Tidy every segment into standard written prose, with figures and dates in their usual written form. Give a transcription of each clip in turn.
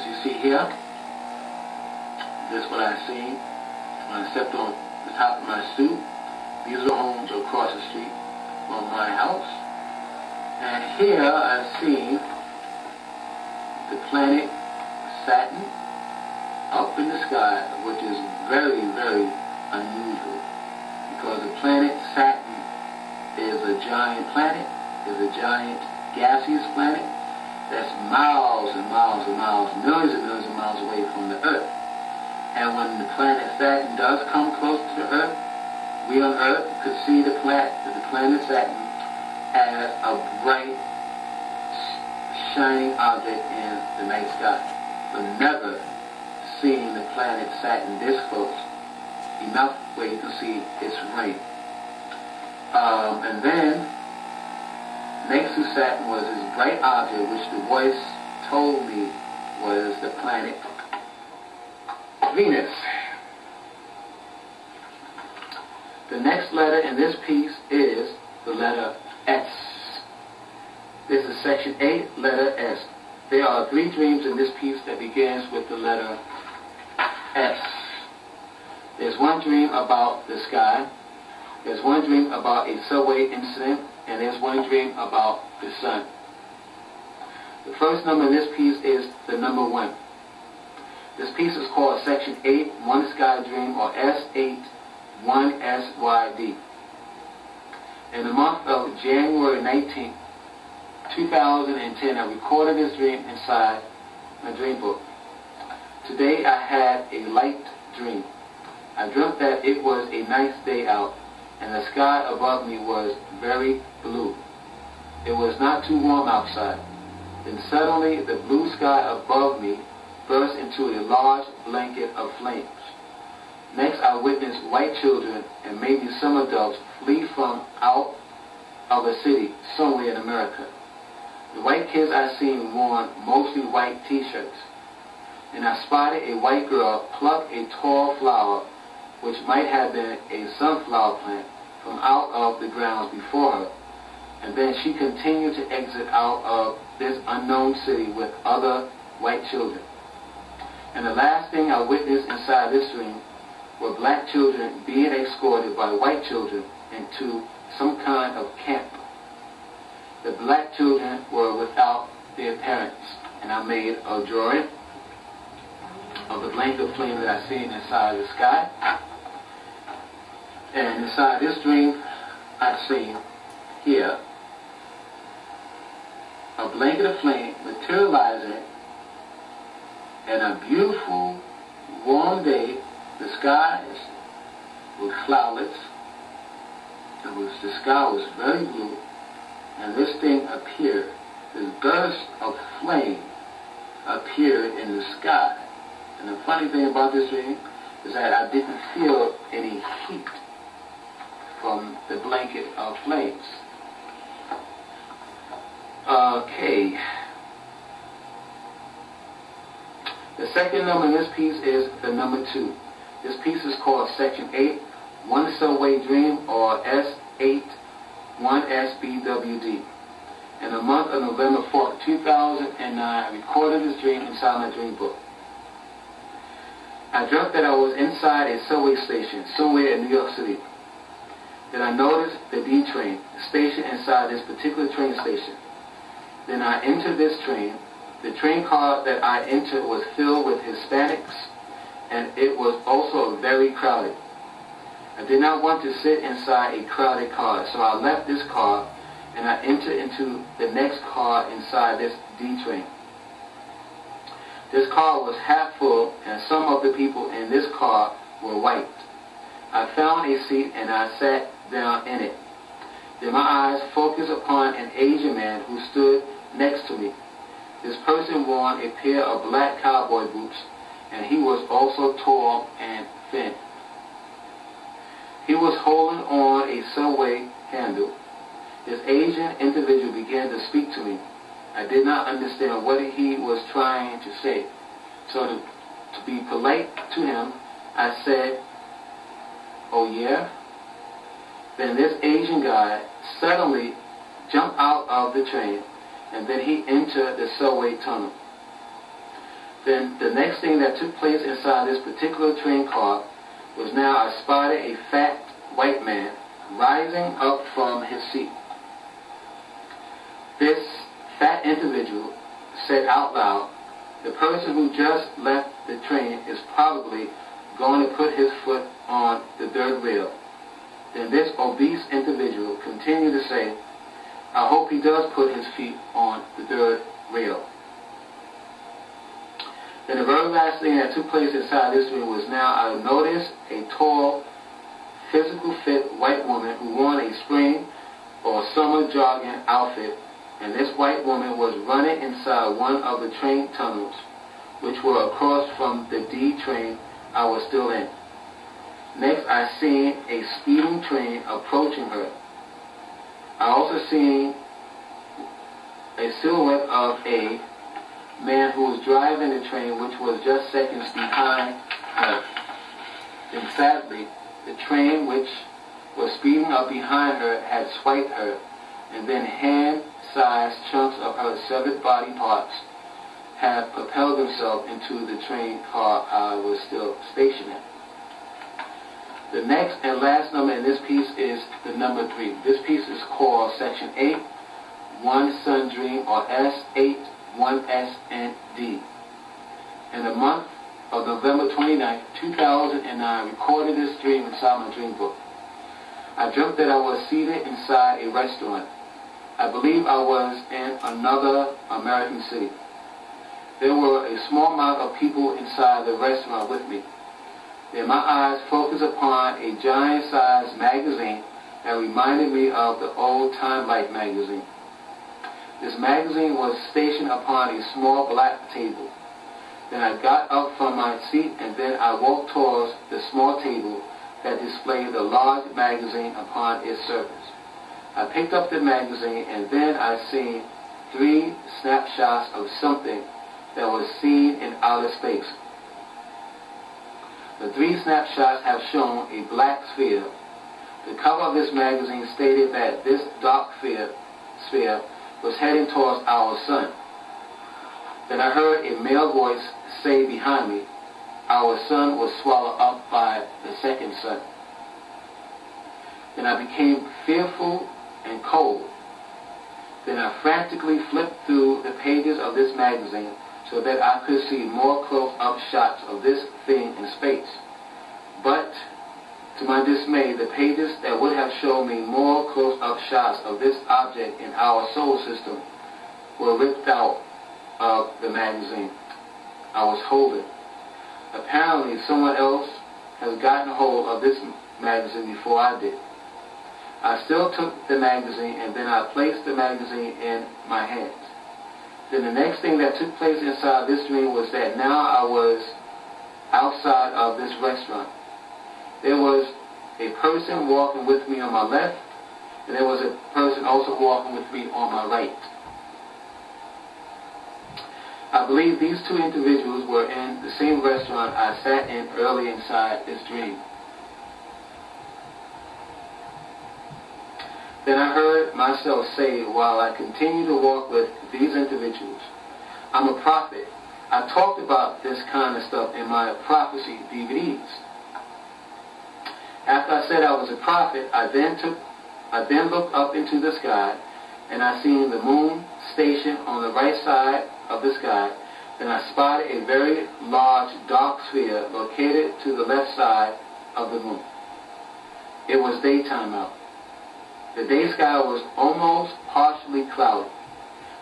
you see here, this is what I seen when I stepped on the top of my stoop. These are homes across the street from my house. And here I've seen the planet Saturn up in the sky, which is very, very unusual, because the planet Saturn is a giant planet, is a giant gaseous planet that's miles and miles and miles, millions and millions of miles away from the Earth. And when the planet Saturn does come close to the Earth, we on Earth could see the planet Saturn as a bright, shining object in the night sky, but never seeing the planet Saturn this close, enough where you can see its ring. And then, next to Saturn was this bright object which the voice told me was the planet Venus. The next letter in this piece is the letter S. This is section 8, letter S. There are 3 dreams in this piece that begins with the letter S. There's one dream about the sky, there's one dream about a subway incident, and there's one dream about the sun. The first number in this piece is the number 1. This piece is called section 8, One Sky Dream, or S8, 1SYD. In the month of January 19, 2010, I recorded this dream inside my dream book. Today I had a light dream. I dreamt that it was a nice day out, and the sky above me was very blue. It was not too warm outside. Then suddenly the blue sky above me burst into a large blanket of flames. Next I witnessed white children and maybe some adults flee from out of a city somewhere in America. The white kids I seen wore mostly white t-shirts, and I spotted a white girl pluck a tall flower, which might have been a sunflower plant, from out of the grounds before her, and then she continued to exit out of this unknown city with other white children. And the last thing I witnessed inside this dream were black children being escorted by white children into some kind of camp. The black children were without their parents, and I made a drawing of the blanket of flame that I seen inside the sky. And inside this dream, I see here a blanket of flame materializing in a beautiful, warm day. The skies were cloudless. The sky was very blue, and this thing appeared. This burst of flame appeared in the sky. And the funny thing about this dream is that I didn't feel any heat from the blanket of flames. Okay. The second number in this piece is the number 2. This piece is called section 8, One Subway Dream, or S8, 1SBWD. In the month of November 4th, 2009, I recorded this dream inside my dream book. I dreamt that I was inside a subway station somewhere in New York City. Then I noticed the D train, the station inside this particular train station. Then I entered this train. The train car that I entered was filled with Hispanics, and it was also very crowded. I did not want to sit inside a crowded car, so I left this car and I entered into the next car inside this D train. This car was half full, and some of the people in this car were white. I found a seat and I sat down in it. Then my eyes focused upon an Asian man who stood next to me. This person wore a pair of black cowboy boots, and he was also tall and thin. He was holding on a subway handle. This Asian individual began to speak to me. I did not understand what he was trying to say. So to be polite to him, I said, "Oh yeah?" Then this Asian guy suddenly jumped out of the train, and then he entered the subway tunnel. Then the next thing that took place inside this particular train car was now I spotted a fat white man rising up from his seat. This fat individual said out loud, "The person who just left the train is probably going to put his foot on the third rail." Then this obese individual continued to say, "I hope he does put his feet on the third rail." Then the very last thing that took place inside this room was now I noticed a tall, physical fit white woman who wore a spring or summer jogging outfit, and this white woman was running inside one of the train tunnels, which were across from the D train I was still in. Next, I seen a speeding train approaching her. I also seen a silhouette of a man who was driving the train, which was just seconds behind her. Then sadly, the train which was speeding up behind her had swiped her, and then hand-sized chunks of her severed body parts had propelled themselves into the train car I was still stationed in. The next and last number in this piece is the number 3. This piece is called Section 8, 1 Sun Dream, or S8, 1S, and D. In the month of November 29, 2009, I recorded this dream inside my dream book. I dreamt that I was seated inside a restaurant. I believe I was in another American city. There were a small amount of people inside the restaurant with me. Then my eyes focused upon a giant-sized magazine that reminded me of the old Time Life magazine. This magazine was stationed upon a small black table. Then I got up from my seat and then I walked towards the small table that displayed the large magazine upon its surface. I picked up the magazine and then I seen 3 snapshots of something that was seen in outer space. The 3 snapshots have shown a black sphere. The cover of this magazine stated that this dark sphere was heading towards our sun. Then I heard a male voice say behind me, "Our sun was swallowed up by the second sun." Then I became fearful and cold. Then I frantically flipped through the pages of this magazine so that I could see more close-up shots of this thing in space. But, to my dismay, the pages that would have shown me more close-up shots of this object in our solar system were ripped out of the magazine I was holding. Apparently, someone else has gotten hold of this magazine before I did. I still took the magazine and then I placed the magazine in my hands. Then the next thing that took place inside this dream was that now I was outside of this restaurant. There was a person walking with me on my left, and there was a person also walking with me on my right. I believe these 2 individuals were in the same restaurant I sat in early inside this dream. Then I heard myself say while I continued to walk with these individuals, "I'm a prophet. I talked about this kind of stuff in my prophecy DVDs." After I said I was a prophet, I then looked up into the sky and I seen the moon stationed on the right side of the sky. Then I spotted a very large dark sphere located to the left side of the moon. It was daytime out. The day sky was almost partially cloudy.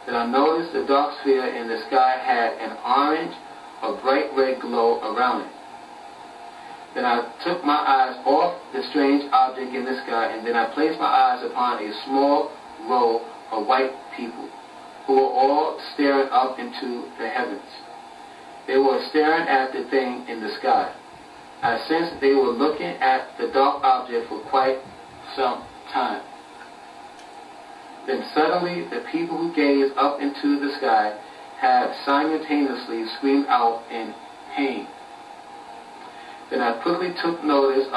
Then I noticed the dark sphere in the sky had an orange or bright red glow around it. Then I took my eyes off the strange object in the sky and then I placed my eyes upon a small row of white people who were all staring up into the heavens. They were staring at the thing in the sky. I sensed they were looking at the dark object for quite some time. Then suddenly the people who gazed up into the sky had simultaneously screamed out in pain. Then I quickly took notice of